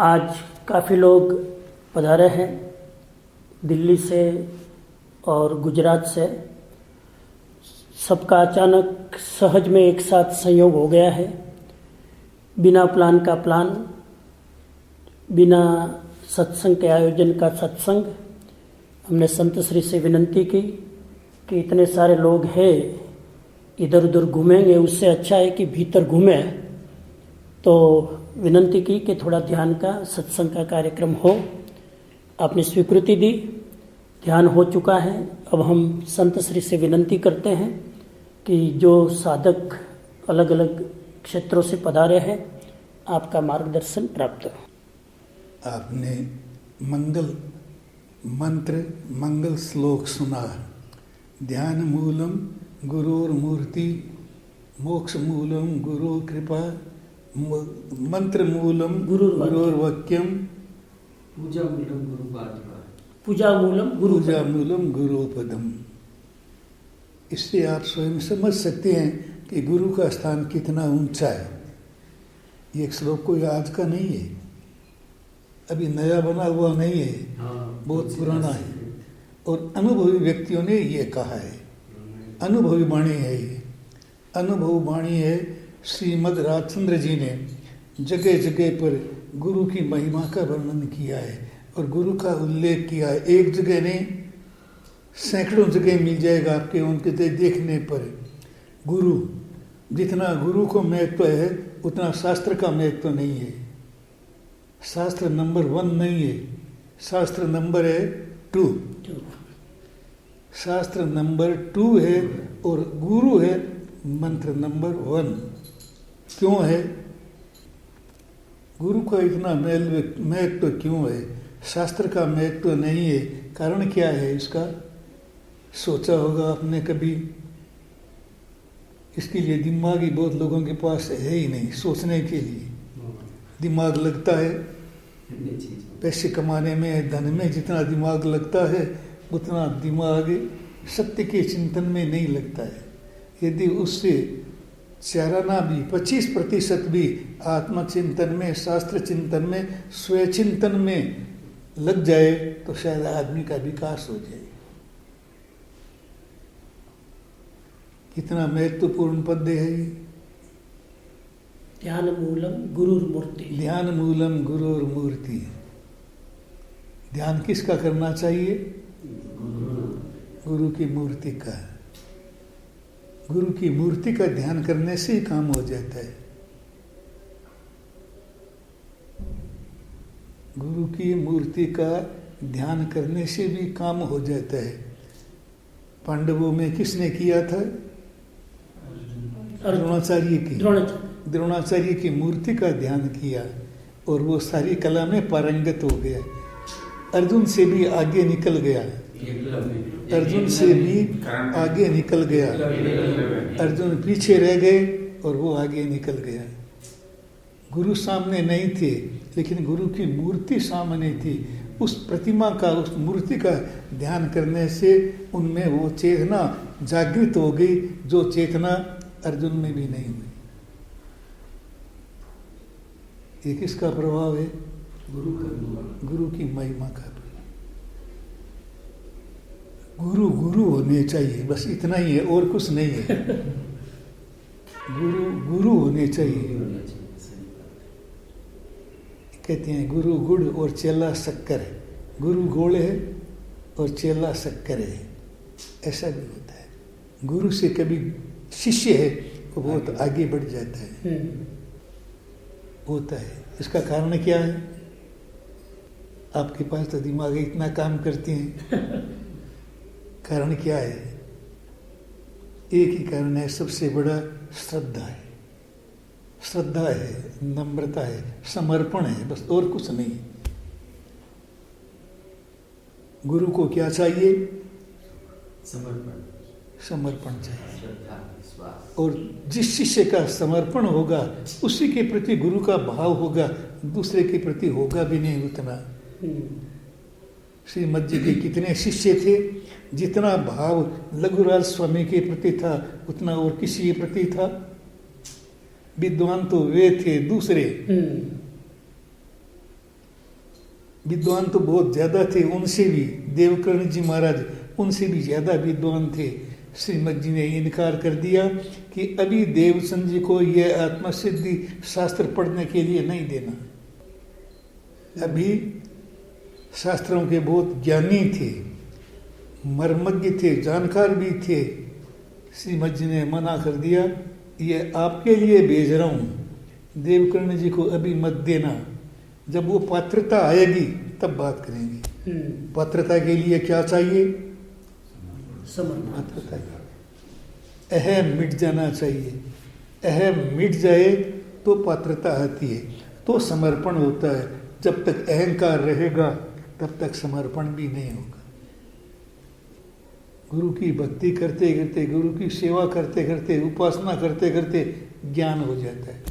आज काफ़ी लोग पधारे हैं दिल्ली से और गुजरात से। सबका अचानक सहज में एक साथ संयोग हो गया है, बिना प्लान का प्लान, बिना सत्संग के आयोजन का सत्संग। हमने संत श्री से विनंती की कि इतने सारे लोग हैं, इधर उधर घूमेंगे, उससे अच्छा है कि भीतर घूमें। तो विनंती की कि थोड़ा ध्यान का सत्संग का कार्यक्रम हो। आपने स्वीकृति दी, ध्यान हो चुका है। अब हम संत श्री से विनंती करते हैं कि जो साधक अलग अलग क्षेत्रों से पधारे हैं, आपका मार्गदर्शन प्राप्त हो। आपने मंगल मंत्र, मंगल श्लोक सुना। ध्यान मूलम गुरोर मूर्ति, मोक्ष मूलम गुरु कृपा, मंत्र मूलम गुरोर वाक्यम, पूजा मूलम गुरु पादुका, पूजा मूलम गुरु पदम। इससे आप स्वयं समझ सकते हैं कि गुरु का स्थान कितना ऊंचा है। ये एक श्लोक कोई आज का नहीं है, अभी नया बना हुआ नहीं है, बहुत पुराना है। और अनुभवी व्यक्तियों ने ये कहा है, अनुभवी वाणी है ये, अनुभव वाणी है। श्रीमद् राजचंद्र जी ने जगह जगह पर गुरु की महिमा का वर्णन किया है और गुरु का उल्लेख किया है। एक जगह नहीं, सैकड़ों जगह मिल जाएगा आपके उनके देखने पर। गुरु, जितना गुरु को महत्व है उतना शास्त्र का महत्व नहीं है। शास्त्र नंबर 1 नहीं है, शास्त्र नंबर है 2। शास्त्र नंबर 2 है और गुरु है मंत्र नंबर 1। क्यों है गुरु का इतना महत्व क्यों है? शास्त्र का महत्व नहीं है। कारण क्या है इसका? सोचा होगा आपने कभी? इसके लिए दिमाग ही बहुत लोगों के पास है ही नहीं। सोचने के लिए दिमाग लगता है पैसे कमाने में, धन में जितना दिमाग लगता है उतना दिमाग सत्य के चिंतन में नहीं लगता है। यदि उससे चाराना भी 25% भी आत्मचिंतन में, शास्त्र चिंतन में, स्वचिंतन में लग जाए तो शायद आदमी का विकास हो जाए। कितना महत्वपूर्ण पद है ये। ध्यान मूलम गुरुर मूर्ति, ध्यान मूलम गुरुर मूर्ति। ध्यान किसका करना चाहिए? गुरु की मूर्ति का। गुरु की मूर्ति का ध्यान करने से ही काम हो जाता है। गुरु की मूर्ति का ध्यान करने से भी काम हो जाता है। पांडवों में किसने किया था? द्रोणाचार्य की मूर्ति का ध्यान किया और वो सारी कला में पारंगत हो गया। अर्जुन से भी आगे निकल गया। अर्जुन पीछे रह गए और वो आगे निकल गया। गुरु सामने नहीं थे, लेकिन गुरु की मूर्ति सामने थी। उस प्रतिमा का, उस मूर्ति का ध्यान करने से उनमें वो चेतना जागृत हो गई, जो चेतना अर्जुन में भी नहीं हुई। ये किसका प्रभाव है? गुरु की महिमा का। गुरु गुरु होने चाहिए, बस इतना ही है और कुछ नहीं है। गुरु होने चाहिए। कहते हैं गुरु गुड़ और चेला शक्कर है। गुरु गोड़ है और चेला शक्कर है, ऐसा भी होता है। गुरु से कभी शिष्य है वो बहुत आगे बढ़ जाता है, होता है। इसका कारण क्या है? आपके पास तो दिमाग इतना काम करते हैं। कारण क्या है? एक ही कारण है, सबसे बड़ा श्रद्धा है। श्रद्धा है, नम्रता है, समर्पण है, बस और कुछ नहीं। गुरु को क्या चाहिए? समर्पण चाहिए। और जिस शिष्य का समर्पण होगा उसी के प्रति गुरु का भाव होगा, दूसरे के प्रति होगा भी नहीं उतना। श्रीमद जी के कितने शिष्य थे? जितना भाव लघुराज स्वामी के प्रति था उतना और किसी के प्रति था? विद्वान तो वे थे दूसरे, विद्वान तो बहुत ज़्यादा थे, उनसे भी देवकर्ण जी महाराज उनसे भी ज़्यादा विद्वान थे। श्रीमद जी ने इनकार कर दिया कि अभी देवचंद जी को यह आत्मसिद्धि शास्त्र पढ़ने के लिए नहीं देना। अभी शास्त्रों के बहुत ज्ञानी थे, मर्मज्ञ थे, जानकार भी थे। श्रीमद जी ने मना कर दिया, ये आपके लिए भेज रहा हूँ, देवकर्ण जी को अभी मत देना, जब वो पात्रता आएगी तब बात करेंगे। पात्रता के लिए क्या चाहिए? पात्रता, अहम मिट जाना चाहिए। अहम मिट जाए तो पात्रता आती है, तो समर्पण होता है। जब तक अहंकार रहेगा तब तक समर्पण भी नहीं होगा। गुरु की भक्ति करते करते, गुरु की सेवा करते करते, उपासना करते करते ज्ञान हो जाता है।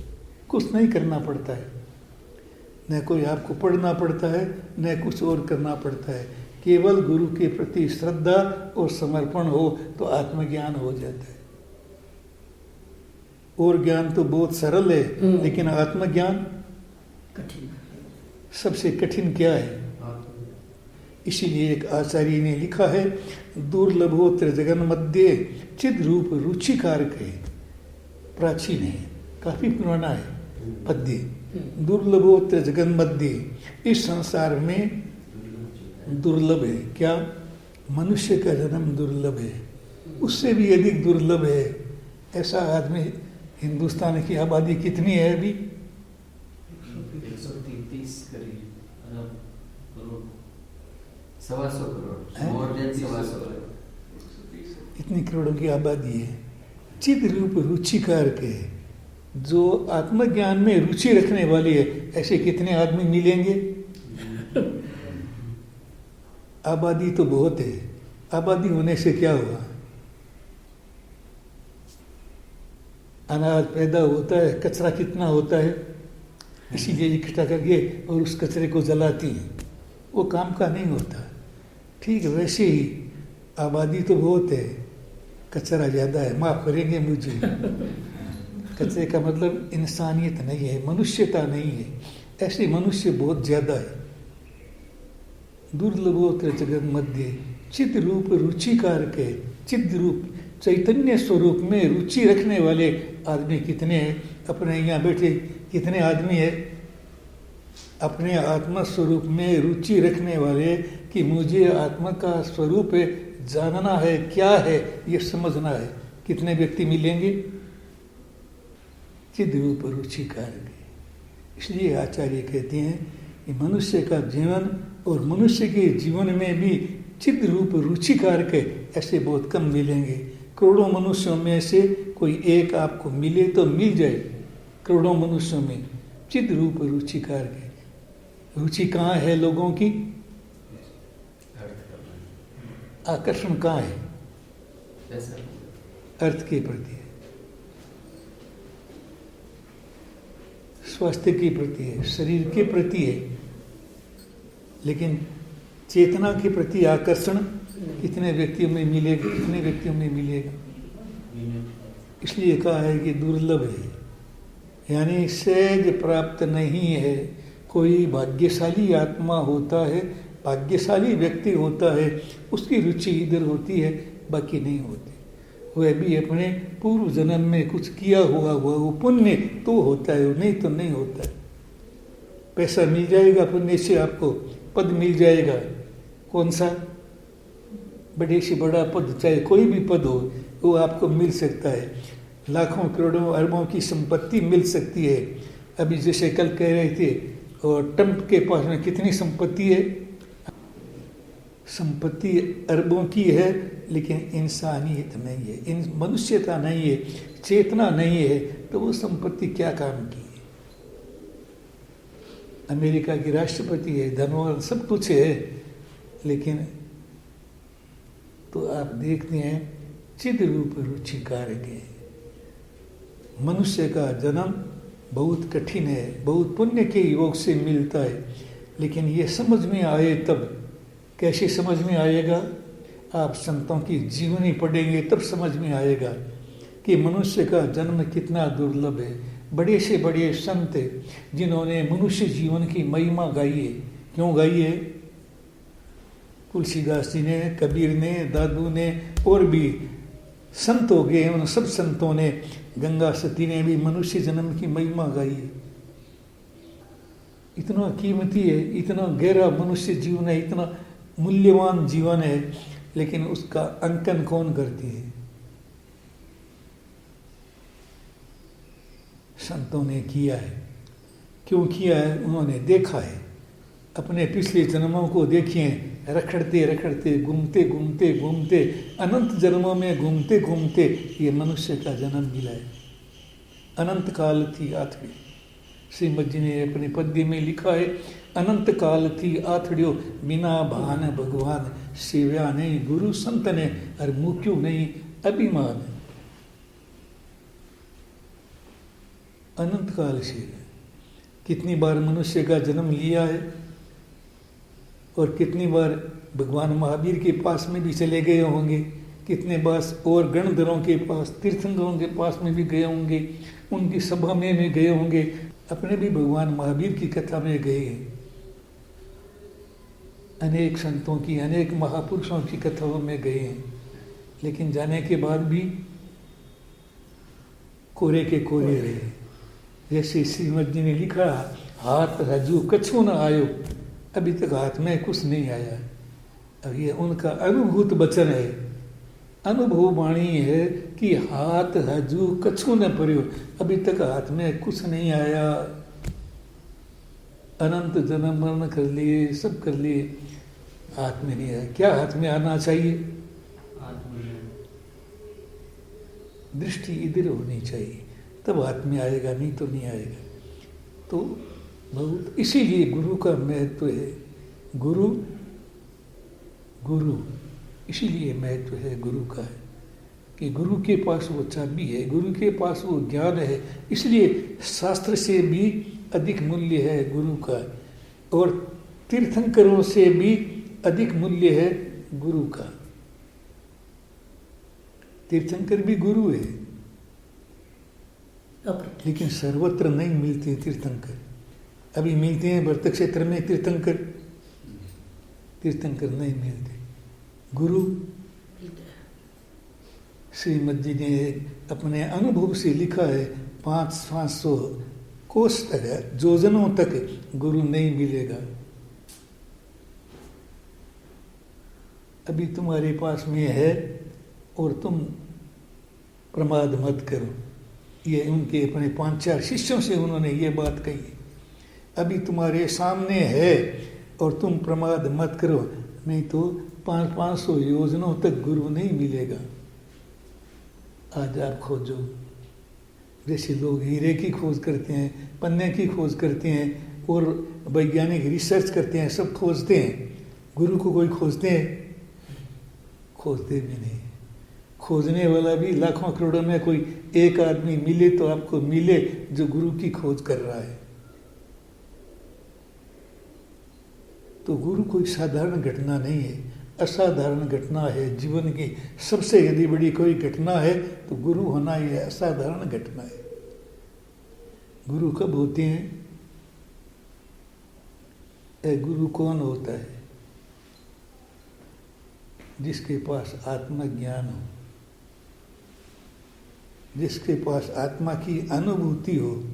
कुछ नहीं करना पड़ता है, न कोई आपको पढ़ना पड़ता है, न कुछ और करना पड़ता है। केवल गुरु के प्रति श्रद्धा और समर्पण हो तो आत्मज्ञान हो जाता है। और ज्ञान तो बहुत सरल है, लेकिन आत्मज्ञान कठिन। सबसे कठिन क्या है? इसीलिए एक आचार्य ने लिखा है, दुर्लभोत्र जगन मध्य चिद रूप रुचिकारक है। प्राचीन है, काफी पुराना है पद्य। दुर्लभोत्र जगन मध्य, इस संसार में दुर्लभ है। क्या? मनुष्य का जन्म दुर्लभ है, उससे भी अधिक दुर्लभ है। ऐसा आदमी, हिंदुस्तान की आबादी कितनी है अभी? 130 करोड़, 125 करोड़, more than 125 करोड़। इतनी करोड़ों की आबादी है। चिद रूप रुचिकार के, जो आत्मज्ञान में रुचि रखने वाली है, ऐसे कितने आदमी मिलेंगे? आबादी तो बहुत है। आबादी होने से क्या हुआ? अनाज पैदा होता है, कचरा कितना होता है, इसीलिए इकट्ठा करके और उस कचरे को जलाती हैं, वो काम का नहीं होता। ठीक वैसे ही आबादी तो बहुत है, कचरा ज़्यादा है। माफ़ करेंगे मुझे, कचरे का मतलब इंसानियत नहीं है, मनुष्यता नहीं है। ऐसे मनुष्य बहुत ज़्यादा है। दुर्लभोत्र जगत मध्य चिद रूप रुचिकार के, चिद रूप चैतन्य स्वरूप में रुचि रखने वाले आदमी कितने हैं? अपने यहाँ बैठे कितने आदमी है अपने आत्मा स्वरूप में रुचि रखने वाले कि मुझे आत्मा का स्वरूप है, जानना है क्या है, ये समझना है? कितने व्यक्ति मिलेंगे? चिद रूप रुचिकार के। इसलिए आचार्य कहते हैं कि मनुष्य का जीवन और मनुष्य के जीवन में भी चिद रूप रुचिकार के ऐसे बहुत कम मिलेंगे। करोड़ों मनुष्यों में से कोई एक आपको मिले तो मिल जाए। करोड़ों मनुष्यों में चिद रूप रुचिकार के। रुचि कहाँ है लोगों की? आकर्षण कहाँ है? अर्थ के प्रति है, स्वास्थ्य के प्रति है, शरीर के प्रति है, लेकिन चेतना के प्रति आकर्षण कितने व्यक्तियों में मिलेगा? कितने व्यक्तियों में मिलेगा? इसलिए कहा है कि दुर्लभ है, यानी सहज प्राप्त नहीं है। कोई भाग्यशाली आत्मा होता है, भाग्यशाली व्यक्ति होता है, उसकी रुचि इधर होती है, बाकी नहीं होती। वह भी अपने पूर्व जन्म में कुछ किया हुआ वो पुण्य तो होता है, नहीं तो नहीं होता है। पैसा मिल जाएगा पुण्य से, आपको पद मिल जाएगा। कौन सा? बड़े से बड़ा पद, चाहे कोई भी पद हो, वो आपको मिल सकता है। लाखों करोड़ों अरबों की संपत्ति मिल सकती है। अभी जैसे कल कह रहे थे, और ट्रंप के पास में कितनी संपत्ति है? संपत्ति अरबों की है, लेकिन इंसानियत नहीं है, इन मनुष्यता नहीं है, चेतना नहीं है, तो वो संपत्ति क्या काम की है? अमेरिका की राष्ट्रपति है, धनवान, सब कुछ है, लेकिन तो आप देखते हैं चिद रूप रुचिकारक है। मनुष्य का जन्म बहुत कठिन है, बहुत पुण्य के योग से मिलता है, लेकिन ये समझ में आए तब। कैसे समझ में आएगा? आप संतों की जीवनी पढ़ेंगे तब समझ में आएगा कि मनुष्य का जन्म कितना दुर्लभ है। बड़े से बड़े संत जिन्होंने मनुष्य जीवन की महिमा गाई है, क्यों गाई है? तुलसीदास जी ने, कबीर ने, दादू ने और भी संत हो गए, उन सब संतों ने, गंगा सती ने भी मनुष्य जन्म की महिमा गाई है। इतना कीमती है, इतना गहरा मनुष्य जीवन है, इतना मूल्यवान जीवन है, लेकिन उसका अंकन कौन करती है? संतों ने किया है। क्यों किया है? उन्होंने देखा है, अपने पिछले जन्मों को देखिए, रखड़ते रखड़ते, घूमते घूमते घूमते, अनंत जन्मों में घूमते घूमते ये मनुष्य का जन्म मिला है। अनंत काल थी आथड़ी, श्रीमद जी ने अपने पद्य में लिखा है, अनंत काल थी आथड़ियो, बिना भान भगवान, सेव्या नहीं गुरु संत ने, और मुक्यु नहीं अभिमान। अनंत काल से कितनी बार मनुष्य का जन्म लिया है, और कितनी बार भगवान महावीर के पास में भी चले गए होंगे, कितने बार और गणधरों के पास, तीर्थंकरों के पास में भी गए होंगे, उनकी सभा में भी गए होंगे, अपने भी भगवान महावीर की कथा में गए हैं। अनेक संतों की, अनेक महापुरुषों की कथाओं में गए हैं, लेकिन जाने के बाद भी कोरे के कोरे रहे। जैसे श्रीमद जी ने लिखा, हाथ हजू कछु न आयो, अभी तक हाथ में कुछ नहीं आया। अब ये उनका अनुभूत वचन है, अनुभव वाणी है कि हाथ हजू कछु न पर्यो, अभी तक हाथ में कुछ नहीं आया। अनंत जन्म मरण कर लिए, सब कर लिए, हाथ में नहीं आया। क्या हाथ में आना चाहिए? दृष्टि इधर होनी चाहिए, तब हाथ में आएगा, नहीं तो नहीं आएगा। तो बहुत इसीलिए गुरु का महत्व है। गुरु गुरु इसीलिए महत्व है गुरु का, है कि गुरु के पास वो चाबी है, गुरु के पास वो ज्ञान है, इसलिए शास्त्र से भी अधिक मूल्य है गुरु का, और तीर्थंकरों से भी अधिक मूल्य है गुरु का। तीर्थंकर भी गुरु है, लेकिन सर्वत्र नहीं मिलते तीर्थंकर। अभी मिलते हैं व्रत क्षेत्र में तीर्थंकर, तीर्थंकर नहीं मिलते। गुरु श्रीमद जी ने अपने अनुभव से लिखा है, 500 कोस तक, योजनों तक गुरु नहीं मिलेगा। अभी तुम्हारे पास में है और तुम प्रमाद मत करो। ये उनके अपने 5-4 शिष्यों से उन्होंने ये बात कही। अभी तुम्हारे सामने है और तुम प्रमाद मत करो, नहीं तो 500 योजनों तक गुरु नहीं मिलेगा। आज आप खोजो, जैसे लोग हीरे की खोज करते हैं, पन्ने की खोज करते हैं, और वैज्ञानिक रिसर्च करते हैं, सब खोजते हैं। गुरु को कोई खोजते हैं? खोजते भी नहीं। खोजने वाला भी लाखों करोड़ों में कोई एक आदमी मिले तो आपको मिले जो गुरु की खोज कर रहा है। तो गुरु कोई साधारण घटना नहीं है, असाधारण घटना है। जीवन की सबसे यदि बड़ी कोई घटना है तो गुरु होना ही है, असाधारण घटना है। गुरु कब होते हैं? गुरु कौन होता है? जिसके पास आत्मज्ञान हो, जिसके पास आत्मा की अनुभूति हो,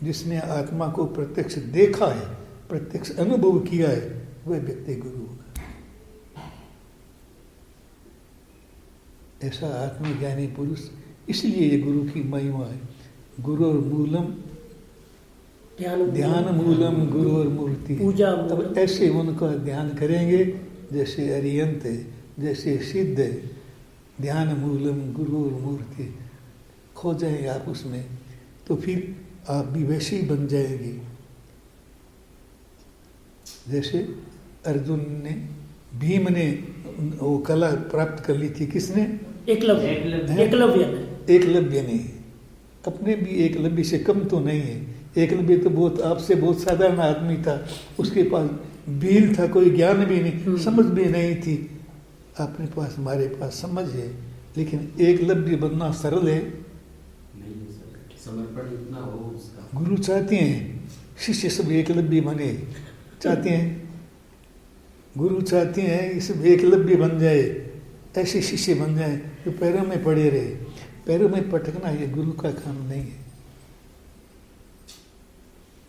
जिसने आत्मा को प्रत्यक्ष देखा है, प्रत्यक्ष अनुभव किया है, वह व्यक्ति गुरु होगा। ऐसा आत्मज्ञानी पुरुष, इसलिए ये गुरु की महिमा है। गुरु और मूलम ध्यान मूलम गुरु और मूर्ति। अब ऐसे उनका ध्यान करेंगे जैसे अरियंत है, जैसे सिद्ध है। ध्यान मूलम गुरु और मूर्ति खो जाएंगे आप उसमें, तो फिर आप भी वैसे ही बन जाएंगे। जैसे अर्जुन ने, भीम ने वो कला प्राप्त कर ली थी, किसने? एकलव्य ने। अपने भी एकलव्य से कम तो नहीं है। एकलव्य तो बहुत आपसे बहुत साधारण आदमी था, उसके पास भील था, कोई ज्ञान भी नहीं, समझ भी नहीं थी। अपने पास, हमारे पास समझ है, लेकिन एकलव्य बनना सरल है? समर्पण इतना हो उसका। गुरु चाहते हैं शिष्य सब एकलव्य बने, चाहते हैं? गुरु चाहते हैं इस एकलव्य बन जाए, ऐसे शिष्य बन जाए जो पैरों में पड़े रहे। पैरों में पटकना ये गुरु का काम नहीं है।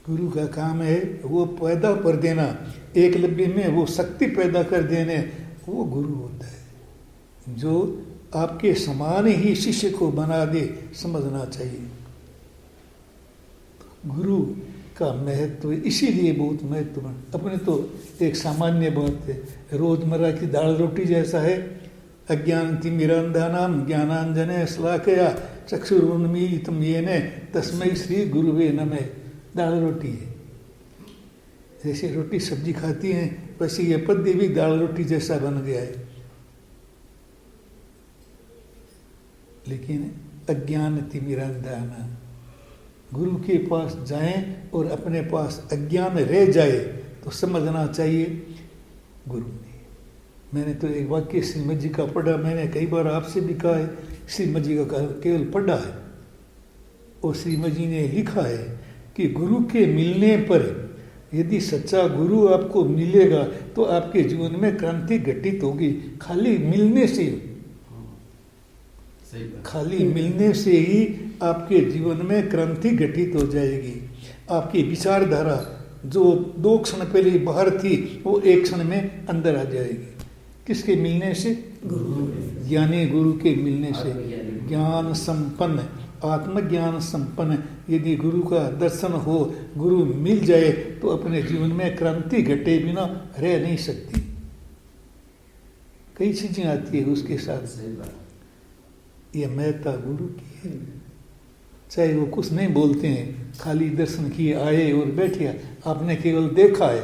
गुरु का काम है वो पैदा कर देना, एकलव्य में वो शक्ति पैदा कर देने, वो गुरु होता है जो आपके समान ही शिष्य को बना दे। समझना चाहिए गुरु का महत्व इसीलिए बहुत महत्वपूर्ण। अपने तो एक सामान्य बात है, रोजमर्रा की दाल रोटी जैसा है। अज्ञानतिमिरान्धानां ज्ञानांजने श्लाकया चक्षुरुन्मीलितं येन तस्मै श्री गुरुवे नमः। दाल रोटी है, जैसे रोटी सब्जी खाती हैं वैसे ये पद्य भी दाल रोटी जैसा बन गया है। लेकिन अज्ञानतिमिरान्धानां, गुरु के पास जाएं और अपने पास अज्ञान रह जाए तो समझना चाहिए गुरु नहीं। मैंने तो एक वाक्य श्रीमद जी का पढ़ा, मैंने कई बार आपसे भी कहा है, श्रीमद जी का केवल पढ़ा है और श्रीमद जी ने लिखा है कि गुरु के मिलने पर यदि सच्चा गुरु आपको मिलेगा तो आपके जीवन में क्रांति घटित होगी। खाली मिलने से, खाली मिलने से ही आपके जीवन में क्रांति घटित हो जाएगी। आपकी विचारधारा जो 2 क्षण पहले बाहर थी वो 1 क्षण में अंदर आ जाएगी। किसके मिलने से? गुरु, ज्ञानी गुरु के मिलने से। ज्ञान संपन्न, आत्मज्ञान संपन्न यदि गुरु का दर्शन हो, गुरु मिल जाए तो अपने जीवन में क्रांति घटे बिना रह नहीं सकती। कई चीजें आती है उसके साथ। ये महत्ता गुरु की है। चाहे वो कुछ नहीं बोलते हैं, खाली दर्शन किए, आए और बैठे, आपने केवल देखा है।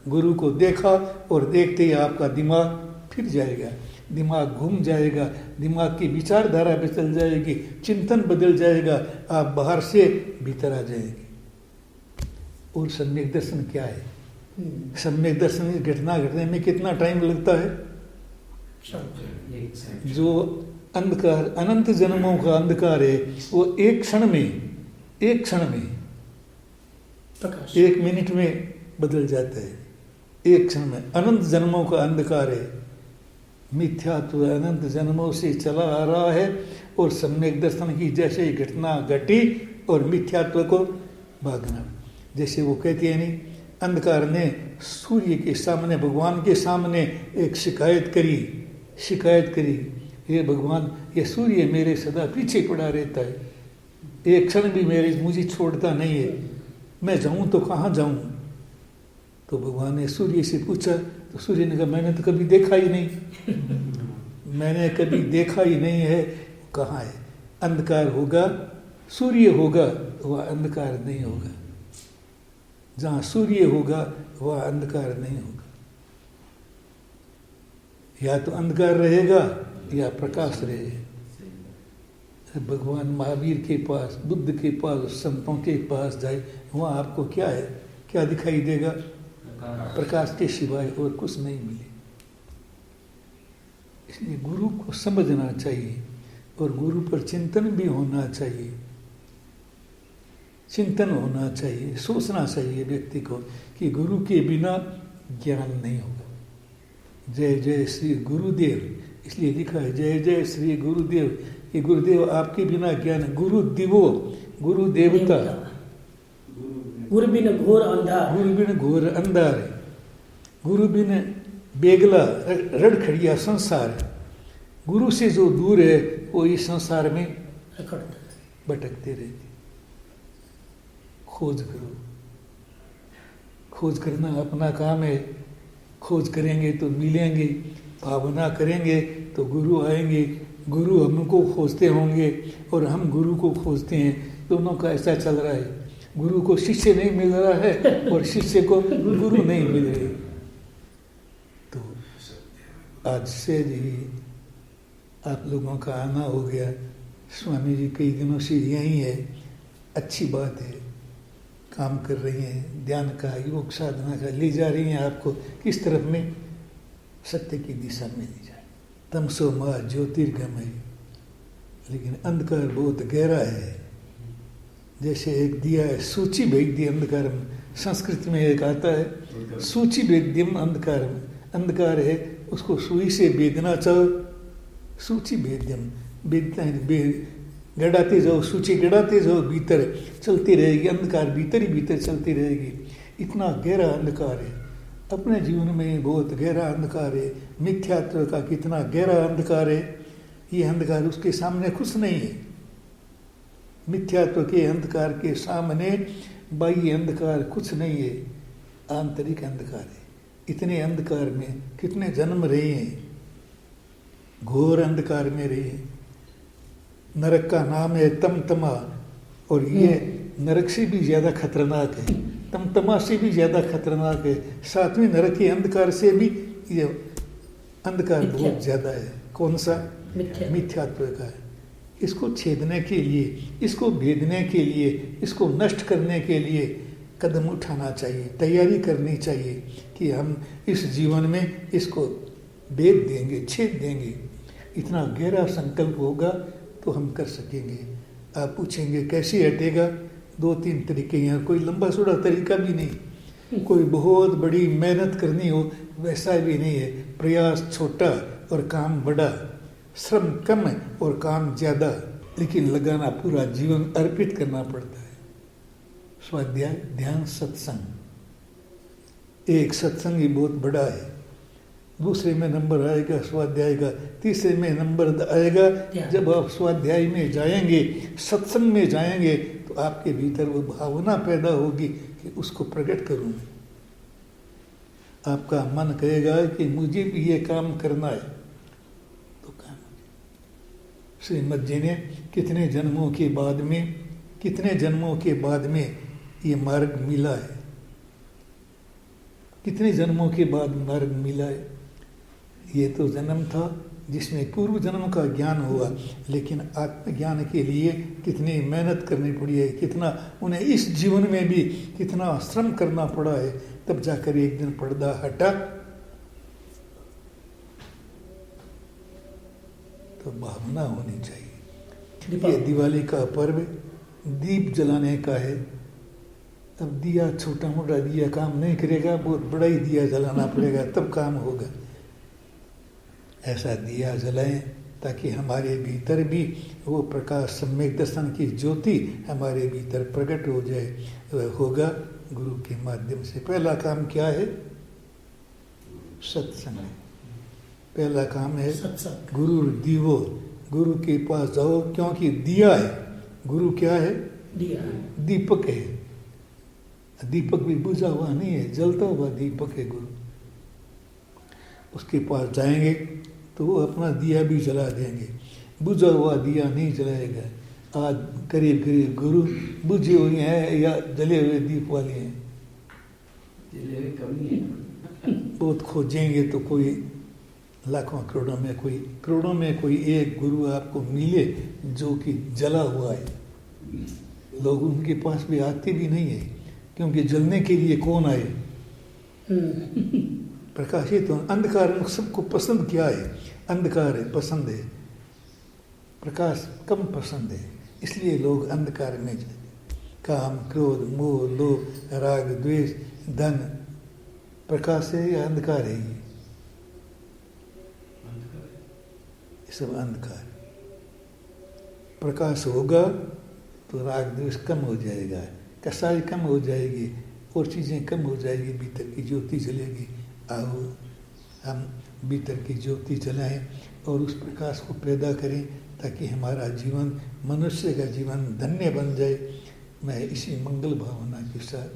गुरु को देखा और देखते ही आपका दिमाग फिर जाएगा, दिमाग घूम जाएगा, दिमाग की विचारधारा बदल जाएगी, चिंतन बदल जाएगा, आप बाहर से भीतर आ जाएंगे। और सम्यक दर्शन क्या है? सम्यक दर्शन घटना घटने में कितना टाइम लगता है? जो अंधकार, अनंत जन्मों का अंधकार है वो 1 क्षण में, 1 क्षण में, 1 मिनट में बदल जाता है। 1 क्षण में अनंत जन्मों का अंधकार है। मिथ्यात्व अनंत जन्मों से चला आ रहा है और सम्यक दर्शन की जैसे ही घटना घटी और मिथ्यात्व को भागना। जैसे वो कहते हैं नहीं, अंधकार ने सूर्य के सामने, भगवान के सामने एक शिकायत करी, हे भगवान ये सूर्य मेरे सदा पीछे पड़ा रहता है, 1 क्षण भी मुझे छोड़ता नहीं है, मैं जाऊं तो कहाँ जाऊं? तो भगवान ने सूर्य से पूछा तो सूर्य ने कहा मैंने तो कभी देखा ही नहीं, मैंने कभी देखा ही नहीं है। कहाँ है? अंधकार होगा, सूर्य होगा, वह अंधकार नहीं होगा। जहाँ सूर्य होगा वह अंधकार नहीं होगा। या तो अंधकार रहेगा या प्रकाश रहेगा। भगवान महावीर के पास, बुद्ध के पास, संतों के पास जाए, वहाँ आपको क्या है, क्या दिखाई देगा? प्रकाश के सिवाय और कुछ नहीं मिले। इसलिए गुरु को समझना चाहिए और गुरु पर चिंतन भी होना चाहिए। चिंतन होना चाहिए, सोचना चाहिए व्यक्ति को कि गुरु के बिना ज्ञान नहीं होगा। जय जय श्री गुरुदेव, इसलिए लिखा है जय जय श्री गुरुदेव, कि गुरुदेव आपके बिना ज्ञान, गुरु दिवो, गुरु देवता, गुरु बिन घोर अंधार, गुरु बिन घोर अंधार, गुरु बिन बेगला रड़खड़िया संसार। गुरु से जो दूर है वो इस संसार में भटकते रहते। खोज करो, खोज करना अपना काम है। खोज करेंगे तो मिलेंगे, भावना करेंगे तो गुरु आएंगे, गुरु हमको खोजते होंगे और हम गुरु को खोजते हैं। दोनों का ऐसा चल रहा है, गुरु को शिष्य नहीं मिल रहा है और शिष्य को गुरु नहीं मिल रही। तो आज से ही आप लोगों का आना हो गया। स्वामी जी कई दिनों से यही है, अच्छी बात है, काम कर रही हैं, ध्यान का, योग साधना का ले जा रही हैं आपको किस तरफ में? सत्य की दिशा में ले जाए। तमसो मा ज्योतिर्गमय, लेकिन अंधकार बहुत गहरा है। जैसे एक दिया है, सूची भेद दी अंधकारम, संस्कृत में एक आता है सूची भेद्यम अंधकारम। अंधकार है उसको सुई से भेदना चाहो, सूची भेद्यम, गड़ाते जाओ, सूची गड़ाते जाओ, भीतर चलती रहेगी, अंधकार भीतर ही भीतर चलती रहेगी। इतना गहरा अंधकार है, अपने जीवन में बहुत गहरा अंधकार है। मिथ्यात्व का कितना गहरा अंधकार है, ये अंधकार उसके सामने कुछ नहीं है। मिथ्यात्व के अंधकार के सामने बाह्य अंधकार कुछ नहीं है, आंतरिक अंधकार है। इतने अंधकार में कितने जन्म रहे हैं, घोर अंधकार में रहे हैं। नरक का नाम है तमतमा, और ये नरक से भी ज्यादा खतरनाक है, तमतमा से भी ज्यादा खतरनाक है। सातवें नरक के अंधकार से भी ये अंधकार बहुत ज्यादा है। कौन सा? मिथ्यात्व का है। इसको छेदने के लिए, इसको भेदने के लिए, इसको नष्ट करने के लिए कदम उठाना चाहिए, तैयारी करनी चाहिए कि हम इस जीवन में इसको भेद देंगे, छेद देंगे। इतना गहरा संकल्प होगा तो हम कर सकेंगे। आप पूछेंगे कैसे हटेगा? 2-3 तरीके हैं, कोई लंबा चौड़ा तरीका भी नहीं, कोई बहुत बड़ी मेहनत करनी हो वैसा भी नहीं है। प्रयास छोटा और काम बड़ा, श्रम कम और काम ज़्यादा, लेकिन लगाना पूरा जीवन अर्पित करना पड़ता है। स्वाध्याय, ध्यान, सत्संग। एक सत्संग ही बहुत बड़ा है, दूसरे में नंबर आएगा स्वाध्याय का, तीसरे में नंबर आएगा जब आप स्वाध्याय में जाएंगे, सत्संग में जाएंगे, तो आपके भीतर वो भावना पैदा होगी कि उसको प्रकट करूं। आपका मन कहेगा कि मुझे भी ये काम करना है, तो काम। श्रीमद जी ने कितने जन्मों के बाद में ये मार्ग मिला है, कितने जन्मों के बाद मार्ग मिला है। ये तो जन्म था जिसमें पूर्व जन्म का ज्ञान हुआ, लेकिन आत्मज्ञान के लिए कितनी मेहनत करनी पड़ी है, कितना उन्हें इस जीवन में भी कितना श्रम करना पड़ा है, तब जाकर एक दिन पर्दा हटा। तो भावना होनी चाहिए। ये दिवाली का पर्व दीप जलाने का है। अब दिया, छोटा मोटा दिया काम नहीं करेगा, बहुत बड़ा ही दिया जलाना पड़ेगा, तब काम होगा। ऐसा दिया जलाएं ताकि हमारे भीतर भी वो प्रकाश, सम्यक दर्शन की ज्योति हमारे भीतर प्रकट हो जाए। वह होगा गुरु के माध्यम से। पहला काम क्या है? सत्संग। पहला काम है गुरु दीवो, गुरु के पास जाओ, क्योंकि दिया है। गुरु क्या है? दिया, दीपक है। दीपक भी बुझा हुआ नहीं है, जलता हुआ दीपक है गुरु। उसके पास जाएंगे तो वो अपना दिया भी जला देंगे, बुझा हुआ दिया नहीं जलाएगा। आज करीब करीब गुरु बुझे हुए हैं या जले हुए दीप वाले हैं, जले हुए कमी है। बहुत खोजेंगे तो कोई लाखों करोड़ों में कोई एक गुरु आपको मिले जो कि जला हुआ है। लोग उनके पास भी आते भी नहीं है, क्योंकि जलने के लिए कौन आए? प्रकाशित तो अंधकार सबको पसंद क्या है? अंधकार है, पसंद है। प्रकाश कम पसंद है, इसलिए लोग अंधकार में जाते। काम, क्रोध, मोह, लोभ, राग, द्वेष, धन प्रकाश है या अंधकार है? ये सब अंधकार। प्रकाश होगा तो राग द्वेष कम हो जाएगा, कसाई कम हो जाएगी, और चीज़ें कम हो जाएगी, भीतर की ज्योति जलेगी। आओ हम भीतर की ज्योति जलाएं और उस प्रकाश को पैदा करें, ताकि हमारा जीवन, मनुष्य का जीवन धन्य बन जाए। मैं इसी मंगल भावना के साथ